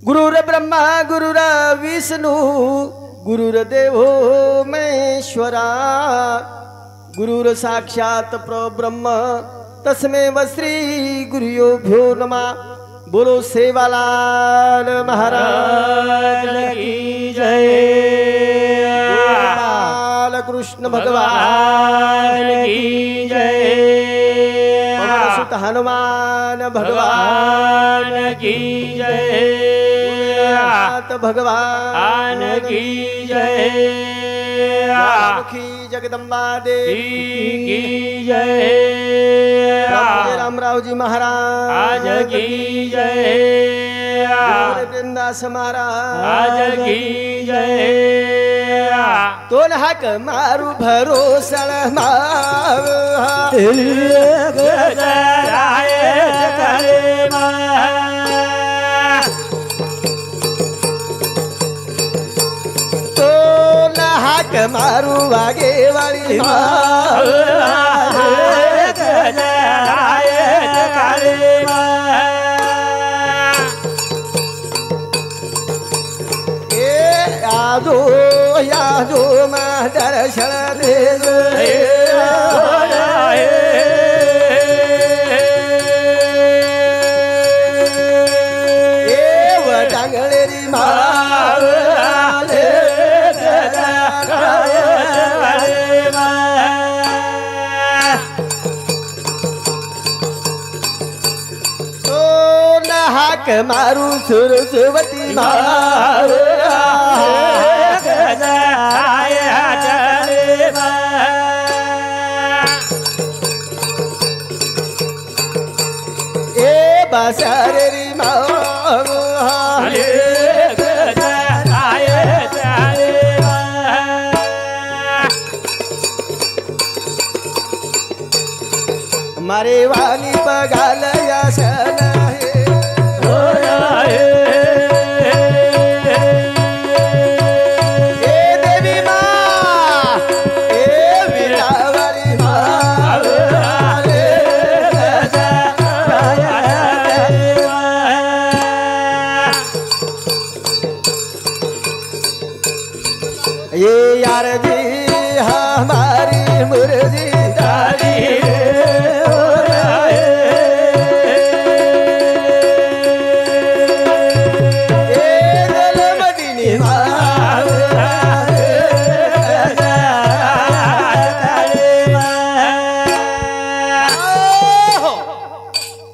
गुरुर ब्रह्मा गुरुर विष्णु गुरुर्देवो महेश्वरा गुरुर साक्षात परब्रह्म तस्मै श्री गुरुभ्यो नमः। बोलो सेवालाल महाराज की जय। बाल कृष्ण भगवान की जय। पवन सुत हनुमान भगवान की जय। भगवान की जय। मुखी जगदम्बा देवी की जय। रामराव जी महाराज की जय। वृंदास महाराज की जय। तोल हाक मारू भरोसा हाक मारू वागे वाली यादो यादो मा दर्शन दे डांगलेरी मा मारू सुरसवती मार ए बासारी मार मारे वाली पगाल यासन ये यार जी हमारी मुर्जी दादी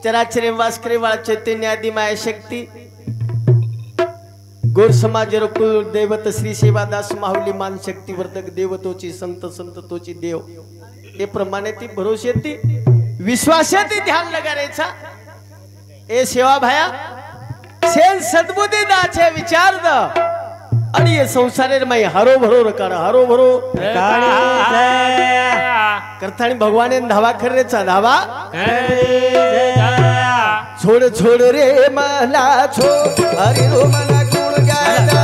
चराचरे वास करे वाला चैतन्य आदि माया शक्ती गोर समाज कुल देवत श्री सेवादास माहुली मान शक्ती वर्धक देवतोची संत संततोची देव हे प्रमाणे ती भरोसे ती विश्वासाती ध्यान लगायचा ए सेवा भाया सेन सद्बुद्धी दाचे विचार द आणि ये संसारेर मै हरो भरो रकार हरो भरो करतानी भगवाने धावा खरेचा धावा छोड़ छोड़ रे मला छोड़ हरि रो मला गुण गाता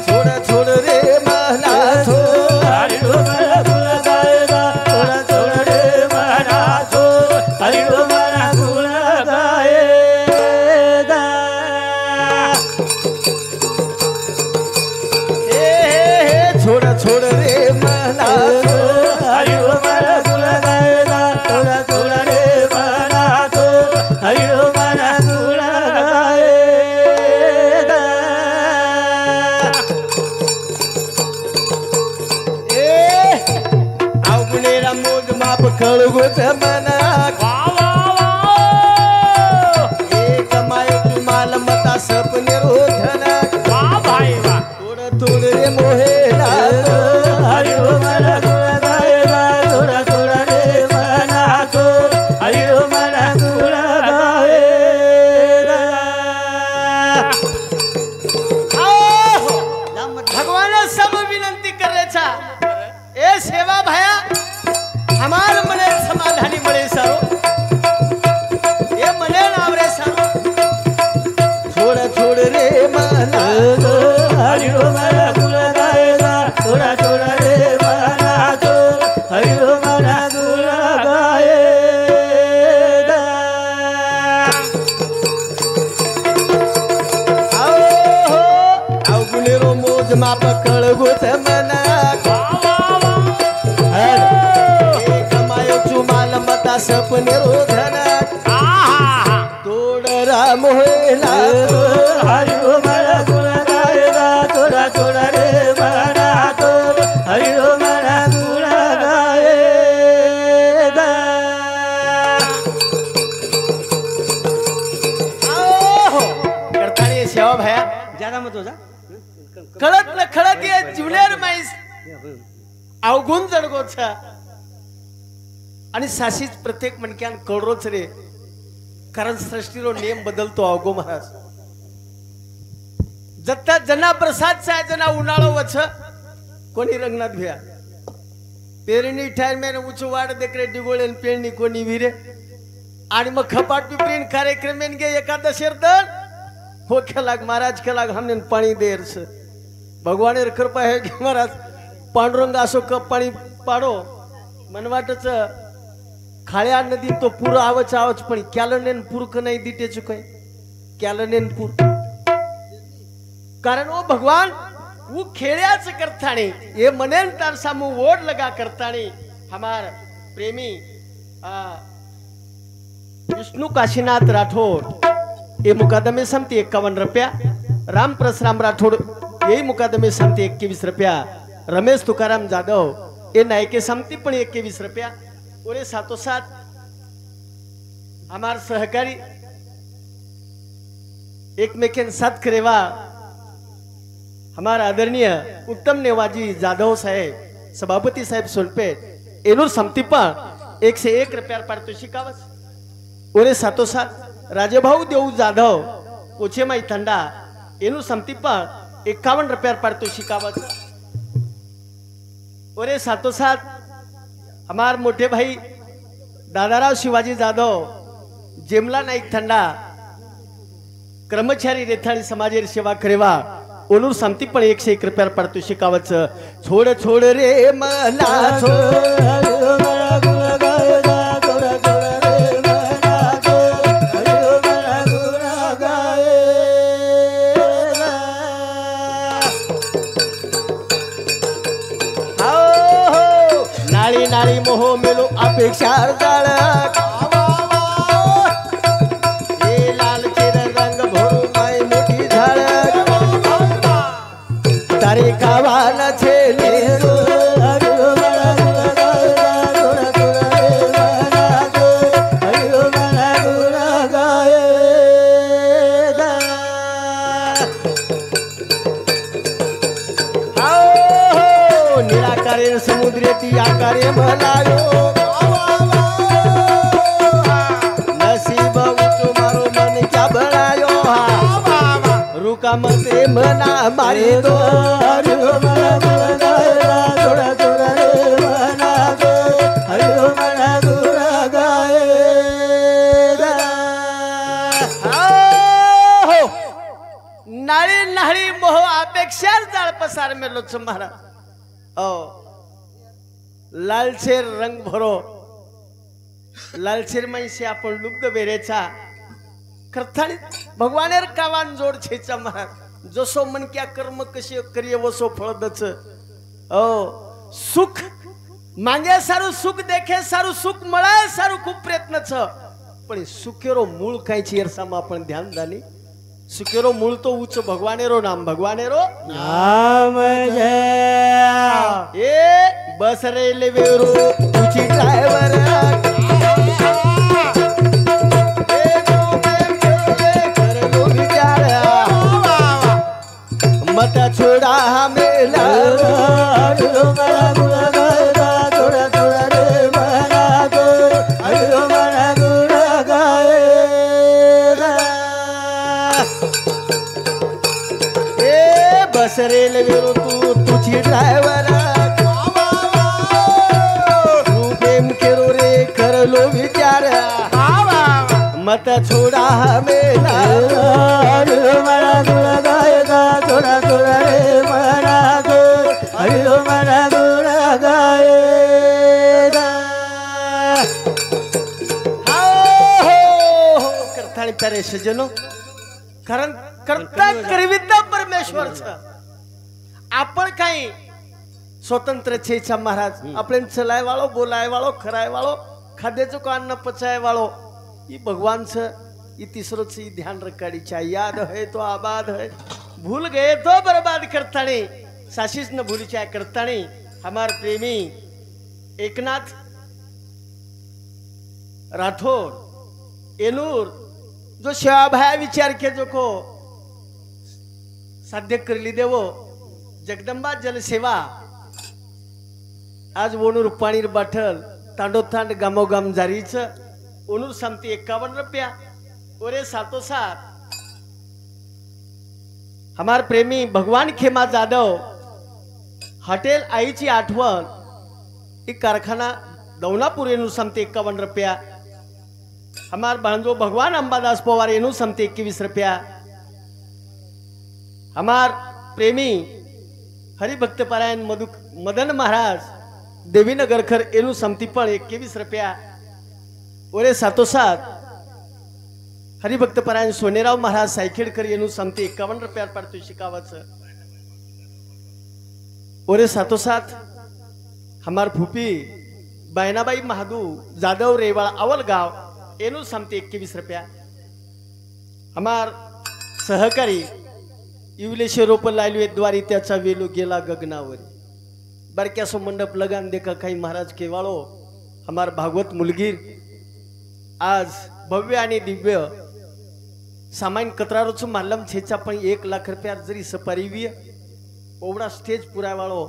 छोड़ छोड़ रे मला छोड़ हरि रो मला गुण गाता छोड़ छोड़ रे मला छोड़ हरि रो मला गुण गाएगा छोड़ छोड़ रे मला छोड़ हरि रो मला गुण गाएगा छोड़ छोड़ रे मला छोड़ हरि रो मला गुण गाएगा अवगुणेरा मोज माप कळगुत मना एक माय माल मता सपने रोधना थोड़ा थोड़ा रे मोहे हरि रो मला गुण गाएगा थोड़ा थोड़ा रे मना छोड़ हरि रो मला गुण गाएगा भगवान सब विनंती करायचा ए सेवा भाया हमार मने समाधानी मळे सरो ये मने नाव रे सरो छोड़ छोड़ रे मला हरि रो मला गुण गाएगा थोड़ा थोड़ा रे मना छोड़ हरि रो मला गुण गाएगा मोजमाप कळगुच मना कमायो माल मता सपने रोधन तोड राम होईला हरि ओम गुण गायदा थोडा थोडा रे मना तो हरि ओम गुण गायदा करताना सेवा भया ज्यादा मत होता खळत न खळत ये जिवलेर माईस अवगुण जडगोच आणि साशीच प्रत्येक मणक्यान कळरोच रे कारण सृष्टीरो नियम बदलतो अवगो महाराज जत्ता जना प्रसाद चा जना उन्हाळो वच कोणी रंगनाथ भिया पेरणी टाइम उच वाड देखरे डिगोळेन पेरणी कोणी विरे आणि मग खपाट पिपरीन कार्यक्रमेन गे एकादशीर दर हो खेलाग महाराज खेलाग हमने पाणी देरस भगवानेर कृपा है की महाराज पांडुरंग असो कप पाणी पाडो मनवाटच खाळ्या नदी तो पूर आवच आवच पण क्यालनेन पूर क नाही दिटे चुके क्यालनेन पूर कारण ओ भगवान वो खेळ्याच करताणी ये मनेन तार सामू वोड लगा करताणी हमार प्रेमी विष्णु काशीनाथ राठौर ये मुकादमे समती 51 रुपया राम परशुराम राठौर यही मुकादमे समती 21 रुपया रमेश तुकाराम जाधव ये नायके समती पण 21 रुपया और ये साथों साथ हमार सहकारी एकमेकेन साथ करेवा हमारा आदरणीय उत्तम नेवाजी जाधव साहेब सभापति साहेब सोनपेट एनूर समतीपा 101 रुपया पारितोषिकावस और ये साथों साथ राजेभाऊ देऊ जाधव पोचेमाई थंडा एनूर समतीपा 51 रुपया पारितोषिकावस और ये साथों साथ हमार मोटे भाई दादाराव शिवाजी जाधव जेमला नाईक थंडा कर्मचारी रेथाळी समाजेर सेवा करेवा ओलूर समती पण 101 रुपया पारितोषिकावच छोड छोड रे मला नाळी नाळी मोह मेलो अपेक्षा जाळ हे लाल चेर रंग भरू माय मोठी झाड तारे कावान छेले निराकारे समुद्रेती आकारे म्हणायो नसीब उचो मारो मन क्या बनायो रुका मते मना मारी दो थोड़ा थोड़ा रे मना दो हरि मना गुरा गाए नाळी नाळी मोह अपेक्षा जाळ पसार मेलो महाराज ओ लालचेर रंग भरो लालचेर माईसे आपण लुब्ध बेरेचा करताळी भगवानेर कावान जोड छेचा महाराज जसो मन क्या कर्म कसे करिये वसो फळ दच ओ सुख मागे सारू सुख देखे सारू सुख मळाय सारू खूप प्रयत्न छ पण सुखेरो मूळ कायची एरसामा आपण ध्यान दानी सुखेरो मूळ तो उच्च भगवानेरो नाम नाम जय ए बस रेले वेरू तुझी ड्रायव्हर मत छोड़ा मेला थोड़ा थोड़ा रे मना दो मना गुड़ा गाए बस रेल वेरो तुझी ड्रायव्हर तू प्रेम केरो रे करलो विचार मत छोड़ा मेला मना गुड़ा गाएगा थोड़ा थोड़ा रे मना दो हरिओ मना गुड़ा गाएगा करताळी प्यारे सज्जनो कारण करता करविता परमेश्वर छ आपण काही स्वतंत्र છે ઈચ્છા મહારાજ આપણે ચલાય વાળો બોલાય વાળો ખરાય વાળો ખાધે ચો કાન ન પચાય વાળો ई भगवान से ई तीसरो से ध्यान रखाड़ी चाहिए याद है तो आबाद है भूल गए तो बर्बाद करता नहीं साशिश न भूली चाहे करता नहीं हमार प्रेमी एकनाथ राठौर एनूर जो सेवा भाया विचार के जो को साध्य कर ली देवो जगदंबा जल सेवा आज वोनूर पाणी बाठल तांडोतांड गामोगाम जारीच ओनूर सामती 51 रुपया ओरे सातो सात हमार प्रेमी भगवान खेमा जाधव हॉटेल आईची आठवण एक कारखाना दौनापुर एनू सामती 51 रुपया हमार भांजो भगवान अंबादास पवार एनू सामती 21 रुपया हमार प्रेमी हरिभक्त पारायण मदन महाराज देवीनगरकर एनू सामती पण 21 रुपया ओरे सातो सात हरिभक्त पारायण सोनेराव महाराज सायखेडकर एनू सामती 51 रुपया पडतो शिकावाचं ओरे सातो सात हमार फुपी बायनाबाई महादू जाधव रेवाळ आवलगाव एनू सामती 21 रुपया हमार सहकारी इवलेशे रोप लायलवे द्वारी त्याचा वेलू गेला गगनावरी बरक्यासो मंडप लगान देखा काही महाराज केवाळो हमार भागवत मुलगीर आज भव्य आणि दिव्य सामाइन कतरारोचं मालम छेचा पण 1 लाख रुपया जरी सपारीवी ओवडा स्टेज पुरावाळो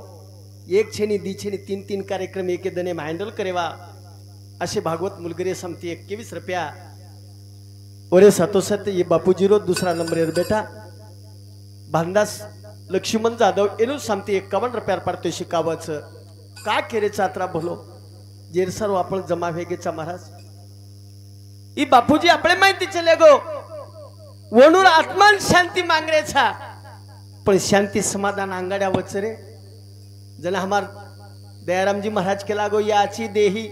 एक छेनी दिछेनी 3 कार्यक्रम एके दने हँडल करेवा असे भागवत मुलगीरे समती 21 रुपया ओरे सातोसात ये बापूजीरो दूसरा नंबर एर बेटा भांदास लक्ष्मण जाधव एनू सामती 51 रुपया पडतो शिकावच का केरे चात्रा भलो जेर सर्व आपण जमा वेगेचा महाराज ई बापूजी आपले माहिती चले गो वणूर आत्मान शांती मांगरेचा पण शांती समाधान अंगाड्या वचरे जन हमार दयारामजी महाराज के लागो याची देही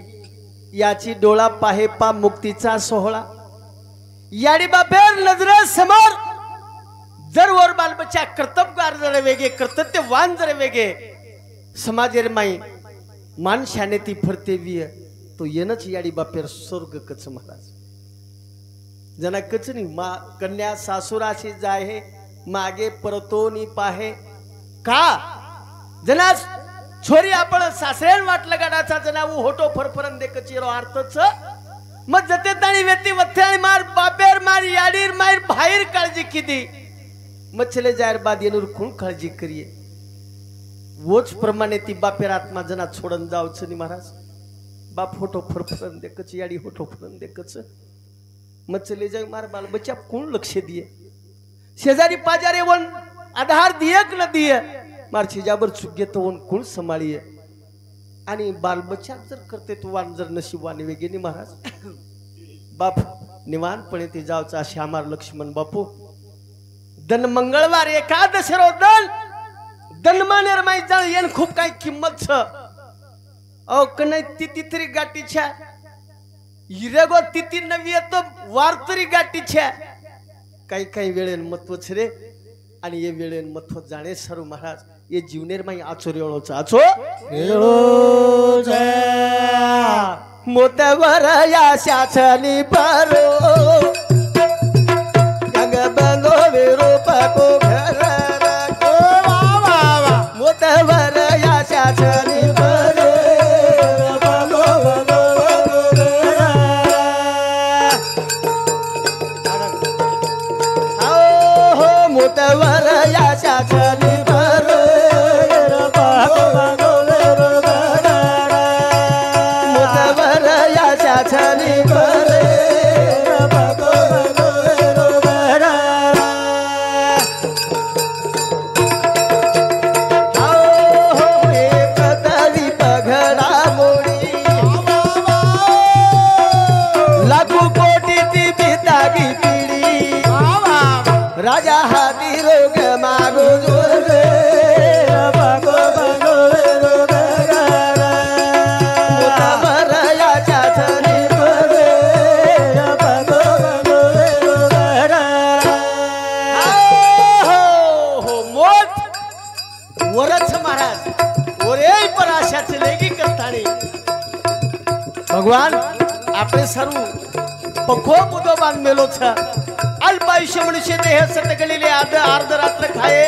याची डोळा पाहे पा मुक्तीचा सोहळा याडी बापेर नजरे समोर जर वर बाल बच्चा कर्तव्यगार जरे वेगे कर्तव्यवान जरे वेगे समाजेर माई मान शाने ती फरते विय तो येनच याडी बापेर स्वर्ग कच महाराज जना कच नाही मा कन्या सासुराशी जाहे मागे परतोनी पाहे का जना छोरी आपण सासरेन वाटलं गाडाचा जना उ होटो फरफरन दे कचीरो अर्थच मग जते ताणी व्यक्ती वथ्याळी मार बापेर मार याडीर मार बाहेर काळजी किती मच्छले जायर बाद येनूर कोण काळजी करिये वोच प्रमाणे ती बापेर आत्मा जना छोडन जावच नी महाराज बाप होटो फरफरन दे कच याडी होटो फरन दे कच मच्छले जाय मार बाल बच्चा कोण लक्ष दिए शेजारी पाजारे वन आधार दिए क न दिए मार शेजाबर चुगे तो वन कोण संभाळिये आणि बाल बच्चा जर करते तो वान जर नशीबवाने वेगे नी महाराज बाप निवांतपणे ते जावचा असे आमार लक्ष्मण बापू दन मंगळवार एकादश रो दन मानेर माई जाण येन खूप काही किंमत छ ओ कनै तिती तरी गाठी छा हिरेगो तिती नवी तो वार तरी गाठी छा काही काही वेळेन महत्व छरे आणि ये वेळेन महत्व जाणे सरू महाराज ये जीवनेर माई आचोरेळोच आचो रेळो जा मोतवर या शाचनी परो जग बनो विरूप को घर रखो मोतवर या शाचनी परो मोतवर या शाचनी राजा हाथी रोग मागो जोर वरच महाराज ओरे पर आशा चलेगी करतानी भगवान आपले सर्व पखो मुदोबान मेलो छ अल्पायुष्य मनुष्य देह सत गलिले अर्ध रात्र खाये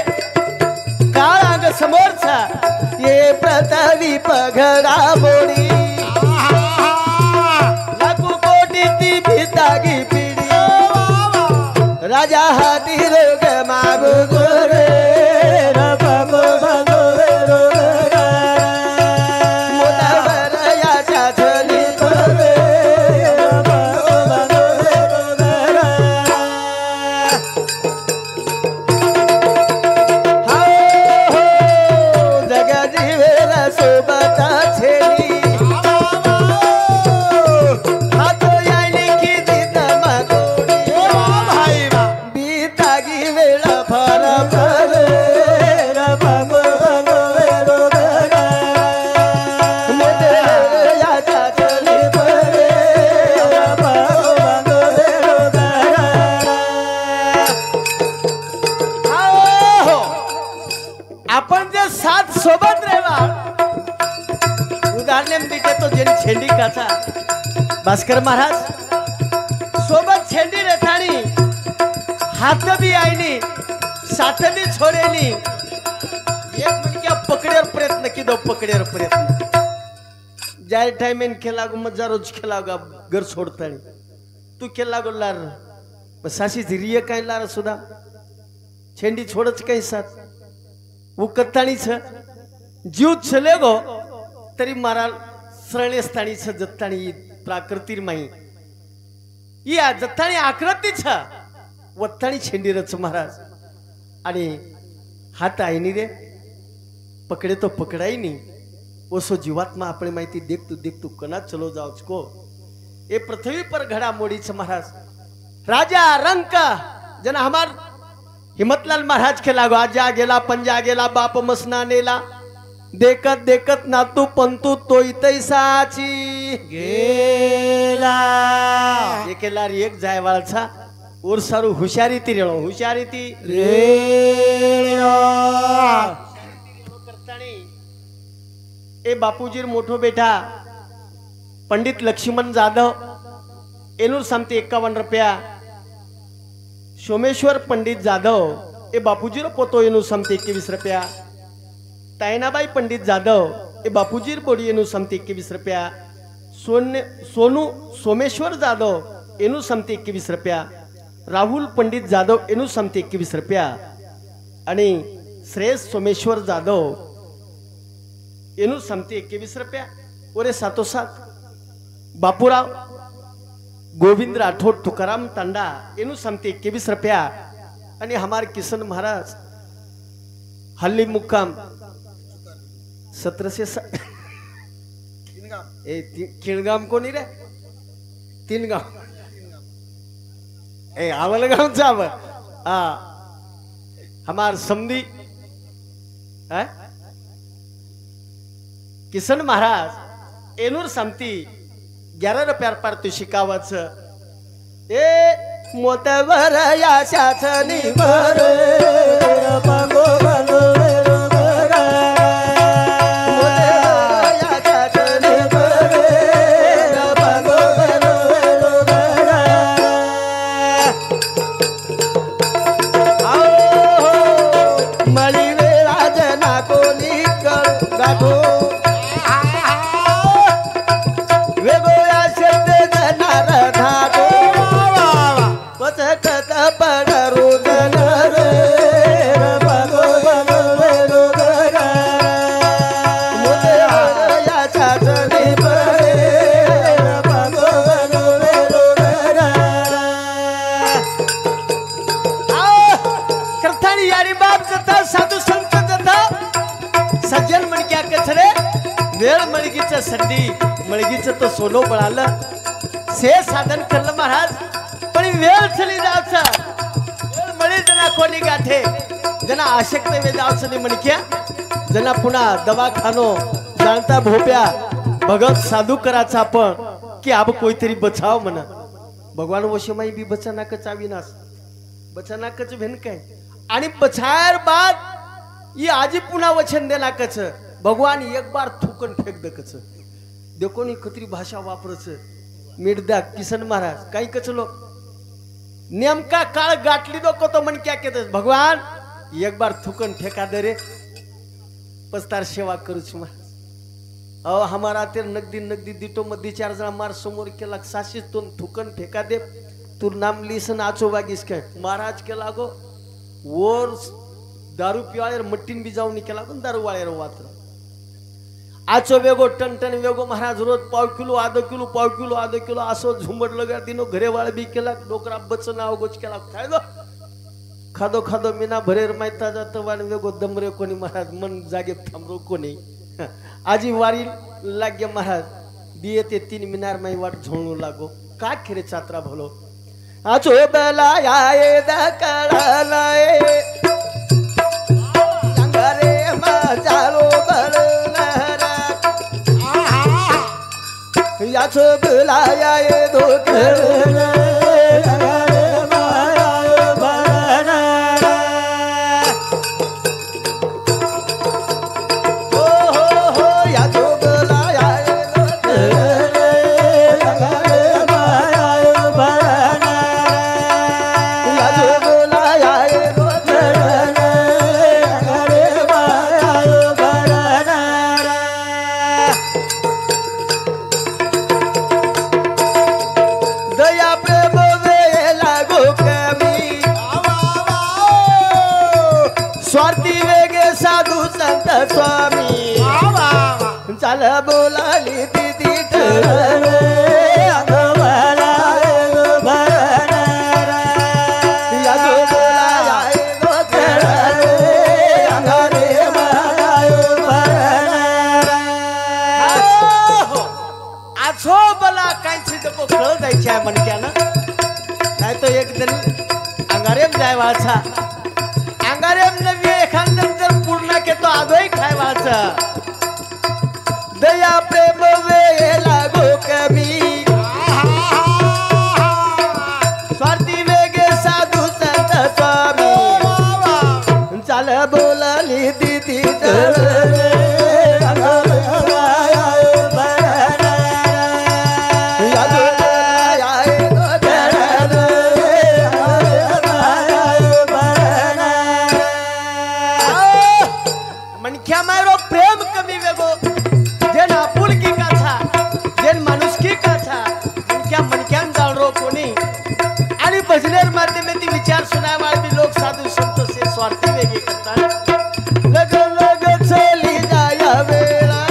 काळ अंग समोर छ ये प्रतावी पघडा बोडी लाखो कोटी ती भितागी पिढी राजा हाती रोग मागू गोरे आपण जे साथ सोबत रहेवा उदाहरण देते तो जेन छेंडी काचा भास्कर महाराज सोबत छेंडी रेतानी हाथ भी आईनी साथ भी छोड़ेनी एक मिनट पकड़ेर प्रयत्न की दो पकड़ेर प्रयत्न जाय टाइम इन खेला गो मजा रोज खेला गो घर छोड़तानी तू खेला गो लार सासी धीरिये काय लार सुधा छेंडी छोड़च काही साथ वो कत्तानी छ जीव चले गो तरी मारा सरळे स्थानी छ जत्तानी प्राकृतिर माही या जत्तानी आकृती छ वत्तानी छेंडी रच महाराज आणि हात आईनी रे पकड़े तो पकड़ाई नहीं वो सो जीवात्मा अपने माहिती देख तू कना चलो जाओ को ये पृथ्वी पर घड़ा मोड़ी छ महाराज राजा रंक जना हमार हिम्मतलाल महाराज के लागो आजा गेला पंजा गेला बाप मसना नेला देखत देखत नातू पंतू तो तैसाची गेला एकेला एक जाय वाळचा और सारू हुशारी ती रेळो हुशारी ती रेळो करतानी ए बापूजीर मोठो बेटा पंडित लक्ष्मण जाधव एनूर सांगते 51 रुपया सोमेश्वर पंडित जाधव ए बापूजीर पोतो एनु समते 21 रुपया तायनाबाई पंडित जाधव ए बापूजीर बोडी एनु समते 21 रुपया सोनू सोमेश्वर जाधव एनु समते 21 रुपया राहुल पंडित जाधव एनु समते 21 रुपया आणि श्रेयस सोमेश्वर जाधव एनु समते 21 रुपया ओरे सातोसात बापूराव गोविंद राठौड़ तुकाराम तांडा एनु समते 21 रुपया आणि हमार किशन महाराज हल्ली मुक्काम 1760 खिळगाम कोणी रे 3 गाव ए आवल गाव जाव हा हमार समधी किशन महाराज एनूर समती 11 रुपया पारितोषिकावाच ए मोतवर याशाच निभर पागो बनो संधी मळगीच तो सोलो पळालं से साधन करलं महाराज पण वेळ चली जावचा वेळ मळी जना कोणी गाठे जना आशक्त वे जावचं नाही म्हणक्या जना पुन्हा दवाखानो जाणता भोप्या भगत साधू कराचा आपण की अब कोईतरी बचाव म्हणा भगवान वशमाई भी बचानाकच अविनाश बचानाकच भेन काय आणि बचायर बाद ये आजी पुन्हा वचन देना कच भगवान एक बार थुकन फेक द कच देखो नी खतरी भाषा वापरच मिर्दा किसन महाराज काही कचलो नेमका काळ गाठली दो को तो मन क्या कहते भगवान एक बार थुकन फेका दे रे पस्तार सेवा करूच मा अहो हमारा ते नगदी नगदी दिटो मध्ये 4 जण मार समोर केला साशीस तोन थुकन फेका दे तू नाम लिसन आचो वागीस काय महाराज केला गो वर दारू पिवाळेर मट्टीन बी जाऊन केला पण दारू वाळेर वात्र आचो वेगो टन वेगो महाराज रोज पाव किलो आधो किलो असो झुंबड लगा दिनो घरे वाळ बी केला डोकरा बचन आवगोच केला खायदो खादो मीना भरेर माहिता जात वाण वेगो दमरे कोणी महाराज मन जागे थांबरो कोणी आजी वारी लागे महाराज दिये ते 3 मिनार माई वाट झोळू लागो का खेरे छात्रा भलो आचो बेला याए दकळलाए संगरे मजालो बलनरा याचो बेला याए दोकळला स्वामी चाल बोलाली दीदी आछो बला कांची दको कळ जायच्या मनक्यानं नाही तो एक दिन अंगारेम जाय वाचा अंगारेम नवी एखादं पूर्ण के तो आदोई खाय वाचा दया प्रेम वे लागो कमी स्वार्थी वेगे साधू संत स्वामी चाल बोलाली दीदी भजनेर माध्यम ती विचार सुनाय वाली लोक साधू संत से स्वार्थी वेगे करतात लग लग चली जाया वेळा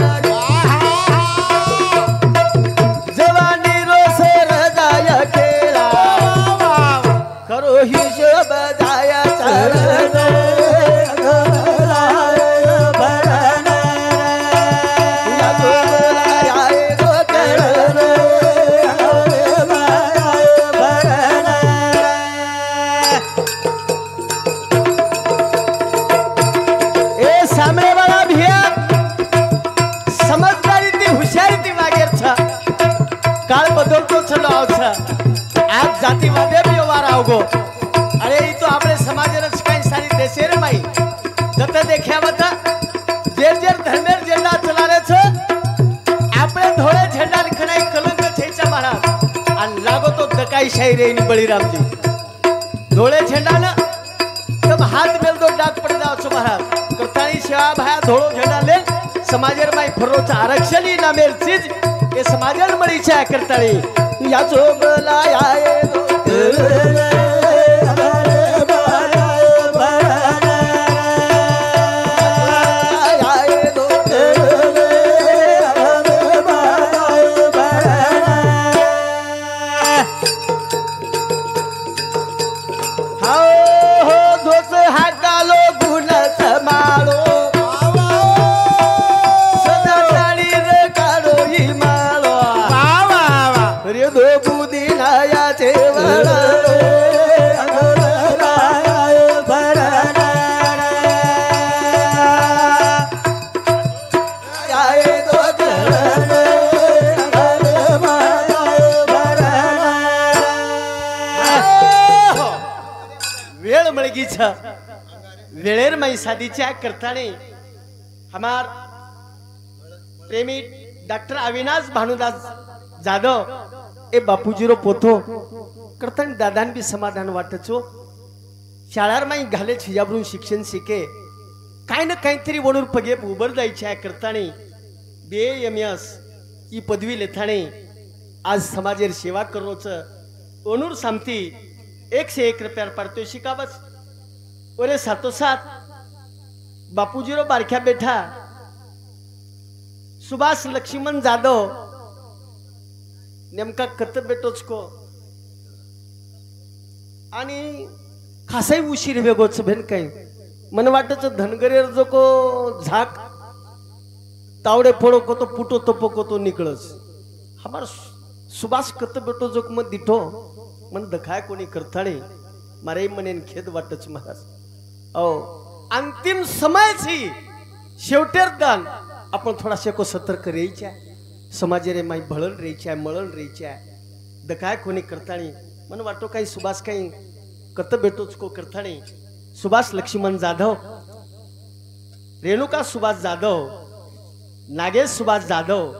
जवानी रोसर जाया खेळा करो हिशोब जाया चरण आज जातीवादे व्यवहार आवगो अरे ई तो आपले समाजरच काही सारी देशे रे माई जत देख्यावत जे जे धर्मेर झेंडा चलारे छ आपले धोळे झेंडा लिखनाई कलंक छेचा महाराज आणि लागो तो दकाई शाही रे बळीरामजी धोळे झेंडा न तब हात मेल दो डाक पड़ जाओ छ महाराज करतानी सेवा भाया धोळो झेंडा ले समाजर माई फरोचा आरक्षणी ना मेल चीज ए समाजर मळी छा करतानी याचो बलाय बुदी नाया चेवळा वेळेर मई शादीच्या करताने हमार प्रेमी डॉक्टर अविनाश भानुदास जाधव ए बापूजीरो पोथो करताने दादान भी समाधान वाटचो शाळार माई घाले छिजाबरून शिक्षण शिके काय ना काहीतरी वणूर पगे उबर जायचे आहे करताने BAMS ही पदवी लेथाणे आज समाजेर सेवा करोच ओनूर सामती 101 रुपयार पारितोषिकावच ओरे सातोसात बापूजीरो बारख्या बेठा सुभाष लक्ष्मण जाधव नेमका कत बेटोच को आणि खासाई उशीर वेगोच भेन काही मन वाटच धनगरेर जो को झाक तावडे फोडो को तो पुटो तपो को तो निकळस हमार सुभाष कत बेटो जो मत दिठो मन दखाय कोणी करताणे मारे मनेन खेद वाटच महाराज ओ अंतिम समय छी शेवटेर दान आपण थोडासे को सतर्क रहीच्या समाजेरे माई भळण रहीच्या मळण रहीच्या दखाय कोणी करताणी मन वाटो काही सुभाष काही कत बेटोच को करताणी सुभाष लक्ष्मण जाधव रेणुका सुभाष जाधव नागेश सुभाष जाधव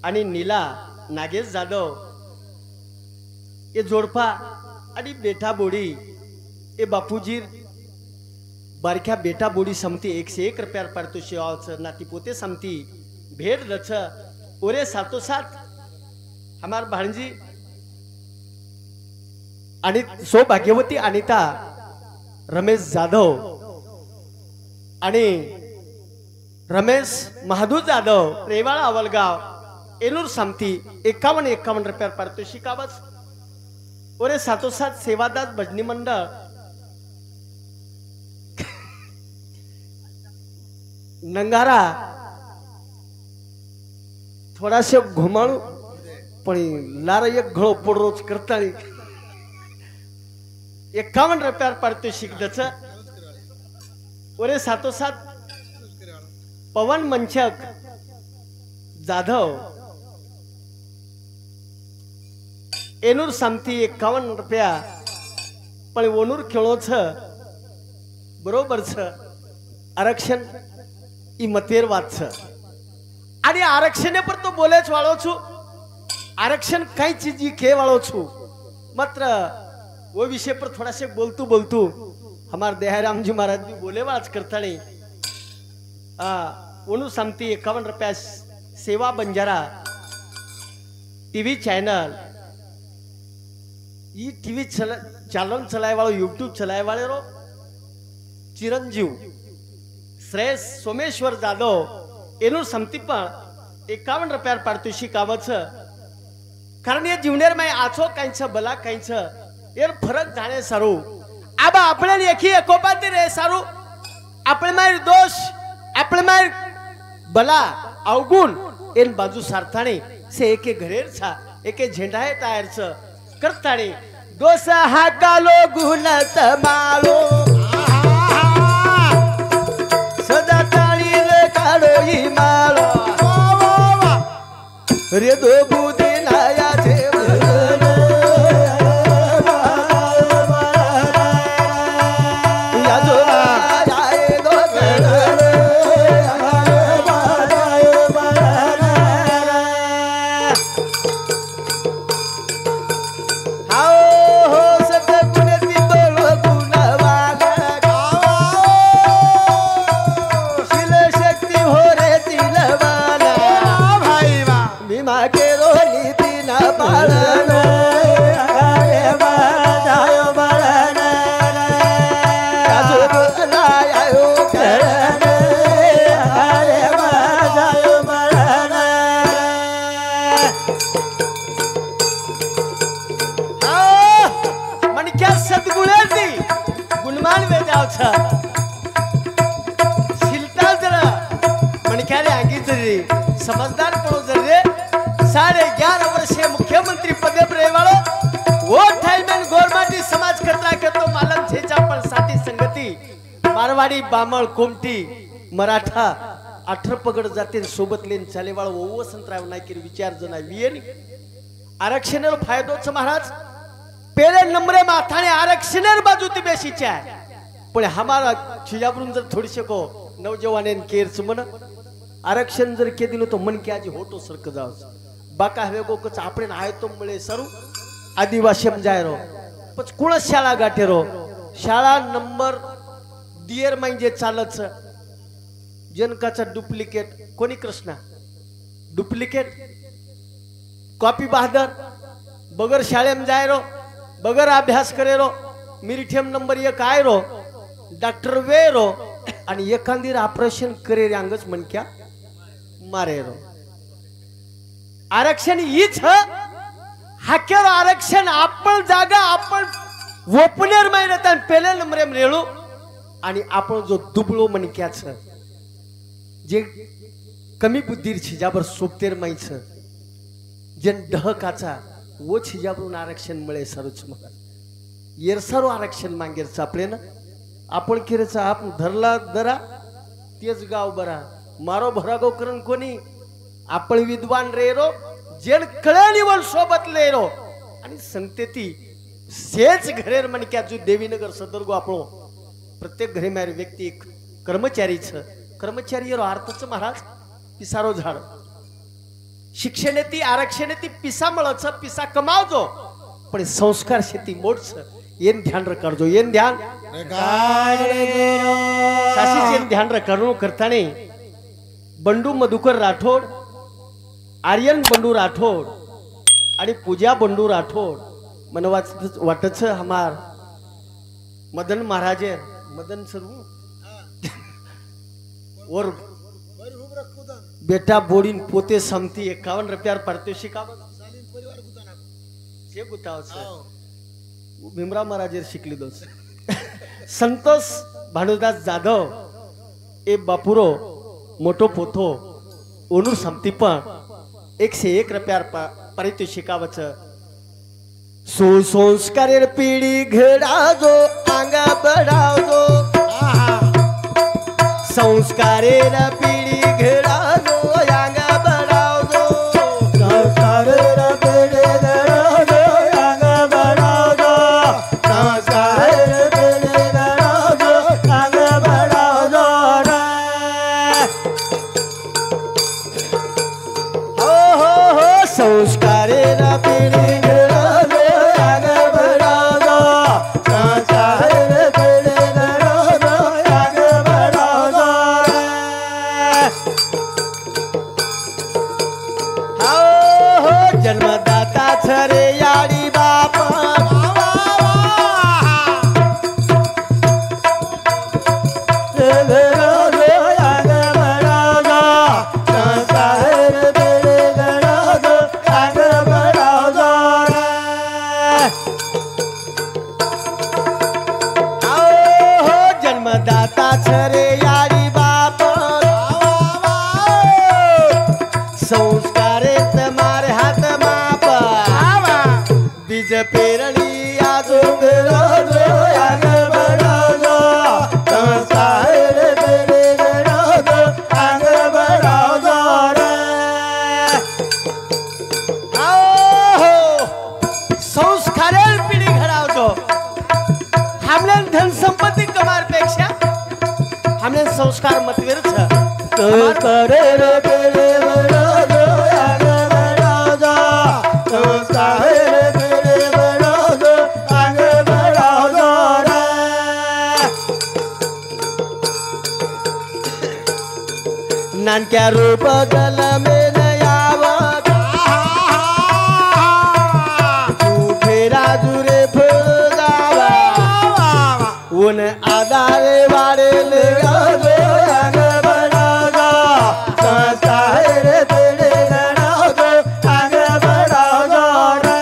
आणि नीला नागेश जाधव ये जोडपा आणि बेटा बोडी ए बापूजी बारख्या बेटा बोडी समती 101 रुपयार पारितोषिक नाती पोते समती भेट रच ओरे सातोसात हमार भाणजी आणि सौभाग्यवती अनिता रमेश जाधव आणि रमेश महादू जाधव रेवाळा अवलगाव एलूर सामती 51 रुपयार पारितोषिकावच ओरे सातोसात सेवादास भजनी मंडळ नंगारा थोडासे घुमाळू पण लारा एक घळो पोडरोज करताळी 51 रुपयार पारितोषिक दच ओरे सातोसात पवन मंचक जाधव एनूर सामती 51 रुपया पण ओनूर खेळोच बरोबर छ आरक्षण ई मतेर वाच छ आणि आरक्षणे पर तो बोलेच वाळो छु आरक्षण काही चीज के वाळो छु मात्र वो विषय पर थोड़ा से बोलतू हमार देहराम जी महाराज भी बोले वाच करता नहीं ओनू सामती 51 रुपया सेवा बंजारा टीवी चैनल ये टीवी चालन चलाए वालों यूट्यूब चलाए वाले रो चिरंजीव श्रेयस सोमेश्वर जाधव एनू सामती पण 51 रुपयार पारितोषिक आवच कारण ये जीवनेर में आछो कांच बला कांच यार फरक जाने सारू अब अपने एकी एकोपाती रे सारू अपने मार दोष अपने मार बला अवगुण इन बाजू सारथाने से एके घरेर छा एके झेंडा है टायर छ करताने दोष हा कालो गुण तमालो सदा ताळी रे काढो ही मालो रे दो बुदे नाया छे समझदार पड़ो जरे 11.5 वर्षीय मुख्यमंत्री पदे पर वालो वो थाईमैन गोरमाटी समाज करता के तो मालम छेचा पर साथी संगती मारवाड़ी बामळ कोमटी मराठा 18 पगड जाते सोबत लेन चाले वाळो वो संतराव नायकीर विचार जना वियनी आरक्षणर फायदोच महाराज पेले नंबरे माथाने आरक्षणर बाजू ती बेशीच्या पण हमारा छिजाबरून जर थोडीसे को नौजवान केर्स मन आरक्षण जर के दिलो तो मन के आज होटो सरक जाओ बाका हवे गो कच आपण आय तो मळे सरू आदिवासी जाय रो पच कुळ शाळा गाठे रो शाळा नंबर दियर म्हणजे चालच जनकाचा डुप्लिकेट कोणी कृष्णा डुप्लिकेट कॉपी बहादर बगर शाळेम जाय रो बगर अभ्यास करे रो मिरिठेम नंबर 1 आय रो डॉक्टर वे रो आणि एखांदीर ऑपरेशन करे रे अंगच मनक्या मारे रो आरक्षण हीच हाकेर आरक्षण आपण जागा आपण ओपनेर माहिरत आणि पहिले नंबरेम रेळू आणि आपण जो दुबळो मनक्याच जे कमी बुद्धीर छिजाबर सोपतेर माहिच जन डहकाचा वो छिजाबरून आरक्षण मिळे सरूच मला येरसारो आरक्षण मागेर चापले ना आपण किरेचा आपण धरला दरा तेच गाव बरा मारो भरागो करण कोणी आपण विद्वान रेरो जेन कळे निवल सोबत लेरो आणि संगते ती सेच घरेर मनक्या जो देवीनगर सदरगो आपण प्रत्येक घरे मारे व्यक्ती एक कर्मचारीच कर्मचारी अर्थच महाराज पिसारो झाड शिक्षण ती आरक्षण ती पिसा मळच पिसा कमावजो पण संस्कार शेती मोडच येन ध्यान रखजो येन ध्यान साशी जेन ध्यान रखणो करताने बंडू मधुकर राठोड आर्यन बंडू राठोड आणि पूजा बंडू राठोड मन वाटच हमार मदन महाराजे मदन सर्व और बेटा बोडीन पोते समती 51 रुपया पारितोषिक भीमराव महाराजे शिकली दोस संतोष भानुदास जाधव ए बापुरो मोठो पोथो ओनूर समती पण 101 रुपया पारितोषिकावच सुसंस्कारेर पिढी घडाजो आंगा बढावजो संस्कारेर पिढी घडाजो आंगा बढावजो संस्कारेर पिढी घडाजो आंगा बढावजो संस्कारेर पिढी घडाजो आंगा बढावजो हो हो हो संस्कारेर पिढी जन्मदाता छरे याडी बाप जन्मदाता छरे याडी बाप संस्कारे मारे हात माप बीज पेरणी आजून संस्कारेर पिढी घडावतो हमने धन संपत्ती कमारपेक्षा हमने संस्कार मतवेरच संस्कारेर पिढी नानक्या रूप गल में नयावत तू फेरा जुरे फुगावा उन आधारे वारे लगावे आग बढ़ागा संस्कार तेरे गणागो आग बढ़ागा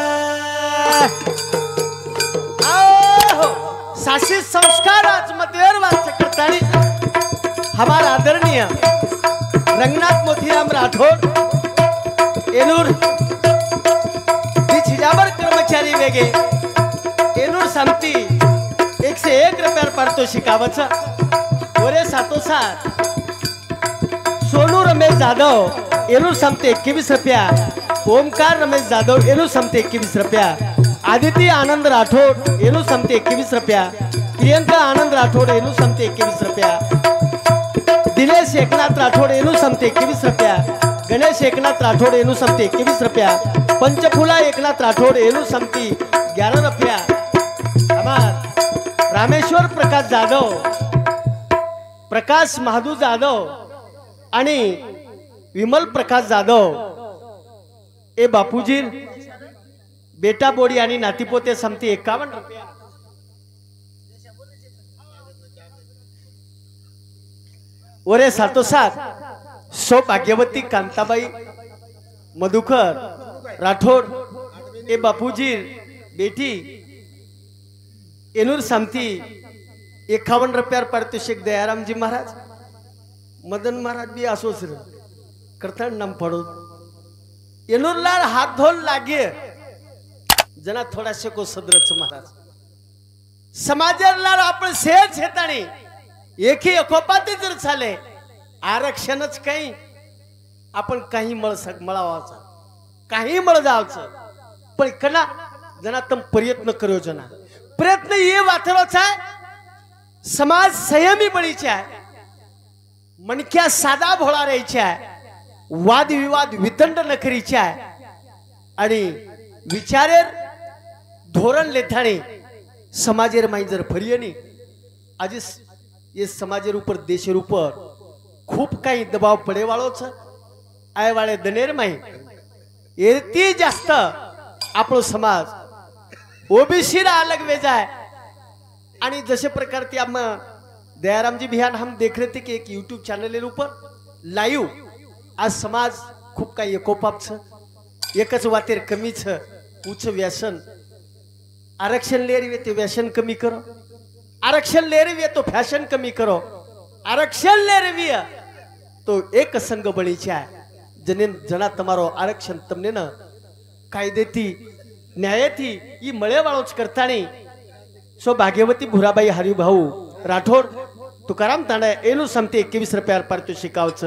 साशी संस्कार आज मतवेर वाच करतानी हमारा आदरणीय रंगनाथ मोतीराम राठोड एनूर छिजाबर कर्मचारी वेगे एनूर समती 101 रुपया पारितोषिकावच ओरे साथोसाथ सोनू रमेश जाधव एनूर समती 21 रुपया ओमकार रमेश जाधव एनूर समती 21 रुपया आदित्य आनंद राठोड एनूर समती 21 रुपया प्रियंका आनंद राठोड एनु समते 21 रुपया, दिनेश एकनाथ राठोड एनु समते 21 रुपया, गणेश एकनाथ राठोड एनु समते 21 रुपया, पंचफुला एकनाथ राठोड एनु समती 11 रुपया। हमार रामेश्वर प्रकाश जाधव, प्रकाश महादू जाधव आणि विमल प्रकाश जाधव ए बापूजी बेटा बोडी आणि नातीपोते समती 51 रुपया। ओरे सातोसात सौभाग्यवती कांताबाई मधुकर राठोड ए बापूजी बेटी एनूर समती 51 रुपयार पारितोषिक दयारामजी महाराज, मदन महाराज भी असोच करता नम पड़ो एनूर लाल हाथ धोल लागे जना थोड़ा से को सदरच महाराज समाजर लाल आपण शेर छेताणी एक ही एकोपाती जर झाले आरक्षणच काही आपण काही मळावाचा काही मळ जावचं पण कना जना तम प्रयत्न करो जना प्रयत्न ये वाथरोच आहे समाज संयमी बळीचे आहे मनक्या साधा भोळा राहायचे आहे वाद विवाद वितंड नकरीचे आहे आणि विचारेर धोरण लेथाणे समाजेर माई जर फरियनी आज ये समाजेर ऊपर देशेर ऊपर खूप काही दबाव पडे वाळो छ आय वाळे दनेर माई एती जास्त आपलो समाज ओबीसी रा अलग वेजाय आणि जसे प्रकार ते हम दयाराम जी बिहान हम देख रहे थे कि एक यूट्यूब चैनल के ऊपर लाइव आज समाज खूब का एकोपाप छ एकच वातेर कमी छ उच्च व्यसन आरक्षण ले रही ते व्यसन कमी करो आरक्षण ले रही तो फैशन कमी करो आरक्षण ले रही तो एक संग बळी है जने जना तमारो आरक्षण तमने न कायदेती न्यायती ई मळेवाळोच करताणी सो भाग्यवती भुराबाई हरिभाऊ राठोड तुकाराम तांडा एनु समते 21 रुपयार पारितोषिकावच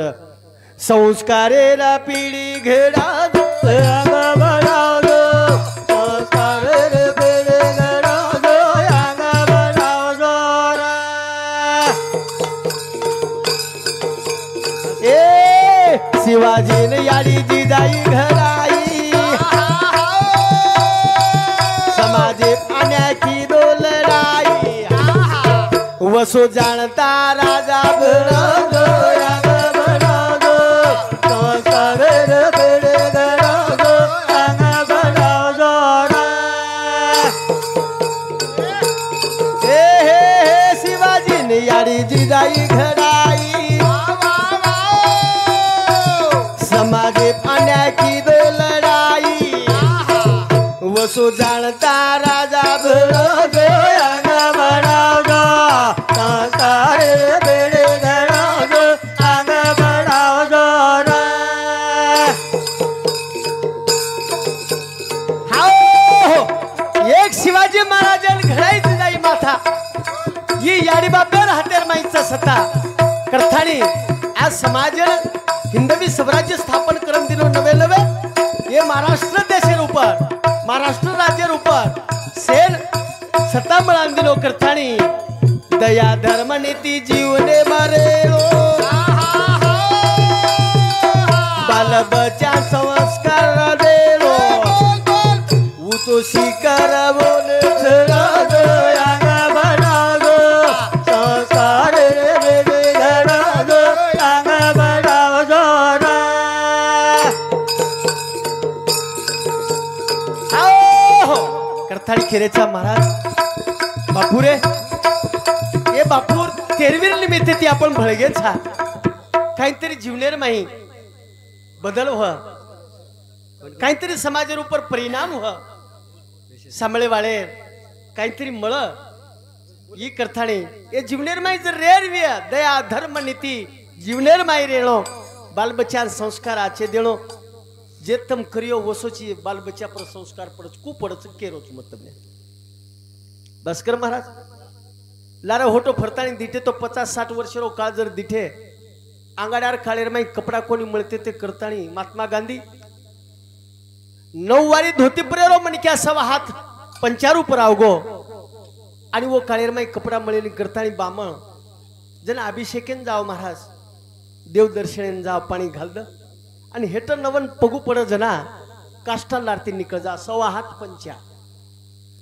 संस्कारेला पिढी घेडा शिवाजी ने याडी जिजाई घराई समाजे पाण्या की डोलराई वसो जानता राजा शिवाजी ने याडी जिजाई घराई समाजे पाण्या की दो लड़ाई वसो जानता राजा एक शिवाजी महाराज घडाई जाई माथा ये याडी बाबर हातेर माईचा सता करथाणी आज समाज हिंदवी स्वराज्य स्थापन करम दिनो नवे नवे ये महाराष्ट्र देशेर ऊपर महाराष्ट्र राज्य ऊपर सेन सत्ता मिळान दिनो करथाणी दया धर्म नीति जीवने मारेलो बाल बच्चा संस्कार देलो वो तो शिकार बोले छरा दया बना दो संस्कार रे घरा दो आंग बना दो करथाडी खेरेचा महाराज बापूरे ये बापूर तेरवीर निमित्त ती आपण भळगेच हा काहीतरी जीवनेर माही बदल हो काहीतरी समाजेर ऊपर परिणाम हो सांभळे वाळे काहीतरी मळ ही करथाणी ये जीवनेर माही जर रेर विया दया धर्म नीति जीवनेर माही रेणो बाल बच्चा संस्कार आचे देणो जे तम करियो वसोची बाल बच्चा पर संस्कार पड़च कु पड़च केरोच मतलब बसकर महाराज लारा होटो फरतानी दिठे तो 50-60 वर्ष रो काळ जर दिठे आंगाडार खाळेर माई कपडा कोणी मिळते ते करतानी महात्मा गांधी नौवारी धोती परेरो मन क्या सवा हाथ पंचारू पर आवगो आणि वो काळेरमाई कपडा मळेली करतानी बामण जन अभिषेकेन जाव महाराज देव दर्शनेन जाव पाणी घालद आणि हेट नवन पगू पड जना काष्टा लारती निकळ जा 1.5 हात पंचा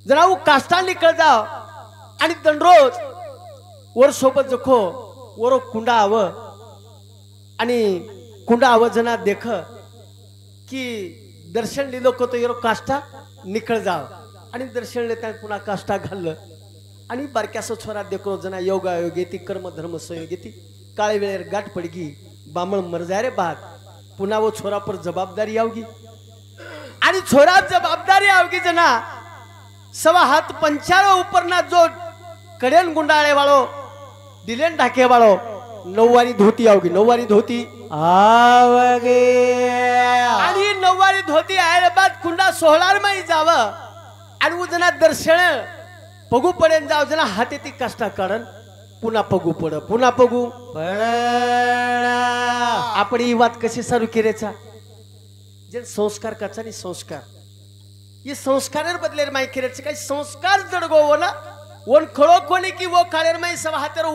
जना वो काष्टा निकळ जाव आणि दंडरोज वर सोबत जखो वर कुंडा आव आणि कुंडा आव जना देख की दर्शन लिलो को तो येरो काष्टा निकळ जाव आणि दर्शन लेता पुन्हा काष्टा घाललं आणि बारक्यासो छोरा देखो जना योगा योगेती कर्म धर्म संयोगेती काळे वेळेर गाठ पडगी बामण मर जाय रे बाद पुन्हा वो छोरा पर जबाबदारी आवगी आणि छोरा जबाबदारी आवगी जना 1.5 हात पंचारो उपरना जो कडेन गुंडाळे वाळो दिलेन ढाके वाळो 9 वारी धोती आवगी 9 वारी धोती आवगे आणि 9 वारी धोती आयले बाद कुंडा 16 माई जाव आणि उजना दर्शन पगू पडेन जाव जना हाते ती कष्टा काढन पुन्हा पगू पड पुन्हा पगू आपण ही बात कशी सारू केरेचा जे संस्कार कचा आणि संस्कार ये संस्कारेर बदलेर माई केरेचे काही संस्कार जडगो वो ना वन खळो कोणी की वो काळेर माई 1.5 हातेर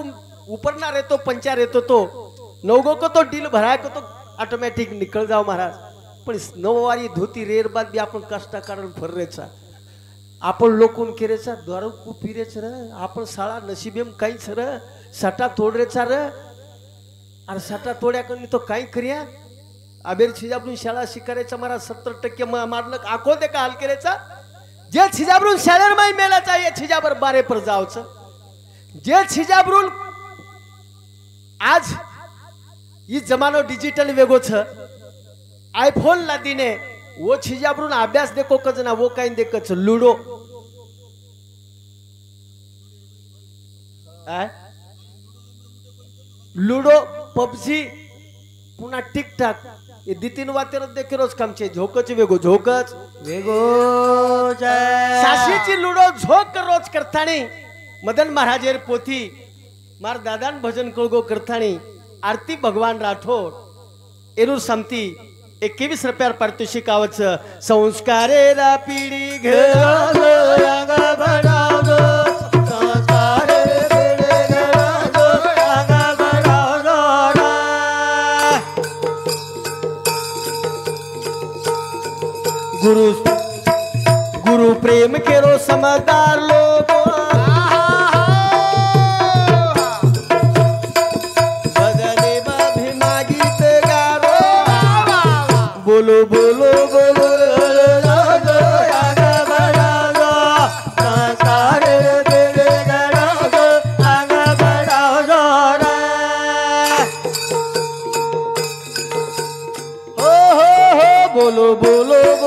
उपरना रहतो पंचा रहतो तो नवगो को तो डील भराय को तो ऑटोमॅटिक निकल जाव महाराज पण 9 वारी धोती रेर बाद बी आपण कष्टा काढून फररेचा आपण लोकून केरेचा द्वारू कु पिरेच र आपण साळा नशिबेम काहीच र सटा तोडरेचा र आणि सटा तोड्या करून तो काही करिया आबेर छिजाबरून शाळा शिकारेचा मारा 70% मारलं आखो दे का हाल केरेचा जे छिजाबरून शाळेर माई मेलाचा ये छिजाबर बारे पर जावचं जे छिजाबरून आज ये जमानो डिजिटल वेगो छ आईफोन ला दिने वो छिजाबरून अभ्यास देखो कजना वो काही देखच लुडो लुडो पबजी पुन्हा टिकटाक ये 2-3 वातेर देखे रोज कामचे झोकच वेगो झोकच वेगो साशीची लुडो झोक रोज करतानी मदन महाराजेर पोथी मार दादान भजन कळगो करतानी आरती भगवान राठोड एरू समती 21 रुपयार पारितोषिक आवचं संस्कारेला पिढी गुरु गुरु प्रेम केरो समझदार लोग बोलो बोलो बोलो बोलो बोलो